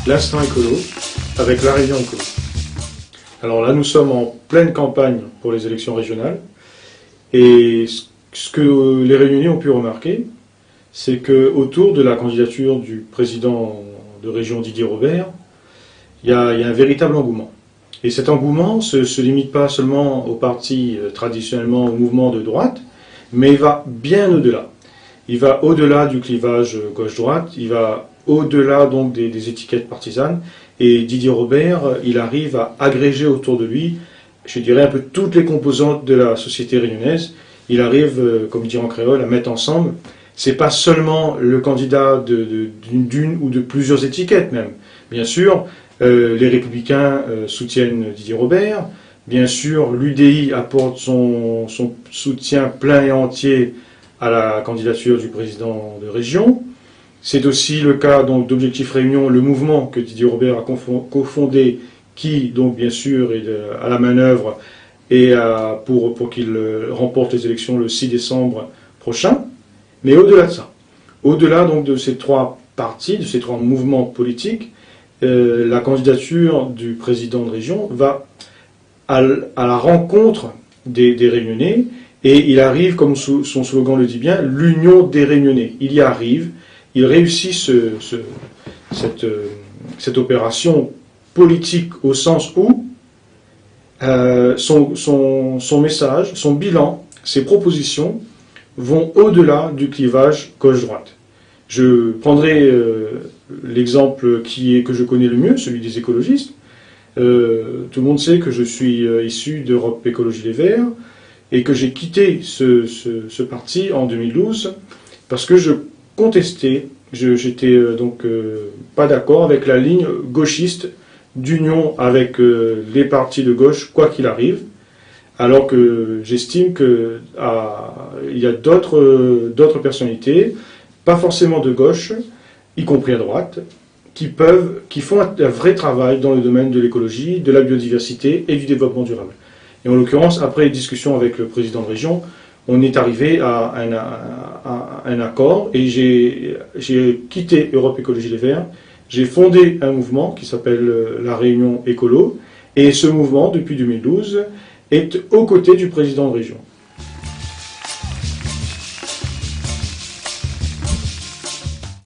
l'instant écolo avec la Réunion écolo. Alors là, nous sommes en pleine campagne pour les élections régionales et ce que les Réunionnais ont pu remarquer, c'est qu'autour de la candidature du président de région Didier Robert, il y a un véritable engouement. Et cet engouement ne se limite pas seulement aux partis traditionnellement au mouvement de droite, mais il va bien au-delà. Il va au-delà du clivage gauche-droite, il va au-delà donc des étiquettes partisanes. Et Didier Robert, il arrive à agréger autour de lui, je dirais, un peu toutes les composantes de la société réunionnaise. Il arrive, comme dit en créole, à mettre ensemble. C'est pas seulement le candidat d'une ou de plusieurs étiquettes même. Bien sûr, les Républicains soutiennent Didier Robert. Bien sûr, l'UDI apporte son soutien plein et entier à la candidature du président de région. C'est aussi le cas donc d'Objectif Réunion, le mouvement que Didier Robert a cofondé, qui donc bien sûr est à la manœuvre et pour qu'il remporte les élections le 6 décembre prochain. Mais au-delà de ça, au-delà donc de ces trois partis, de ces trois mouvements politiques, la candidature du président de région va à la rencontre des Réunionnais, et il arrive, comme son slogan le dit bien, l'union des Réunionnais. Il y arrive, il réussit cette opération politique au sens où son message, son bilan, ses propositions vont au-delà du clivage gauche-droite. Je prendrai l'exemple que je connais le mieux, celui des écologistes. Tout le monde sait que je suis issu d'Europe Écologie Les Verts et que j'ai quitté ce parti en 2012 parce que je contestais, j'étais donc pas d'accord avec la ligne gauchiste d'union avec les partis de gauche, quoi qu'il arrive, alors que j'estime qu'il y a d'autres personnalités, pas forcément de gauche, y compris à droite, qui font un vrai travail dans le domaine de l'écologie, de la biodiversité et du développement durable. Et en l'occurrence, après les discussions avec le président de région, on est arrivé à un accord et j'ai quitté Europe Écologie Les Verts. J'ai fondé un mouvement qui s'appelle la Réunion Écolo, et ce mouvement, depuis 2012, est aux côtés du président de région.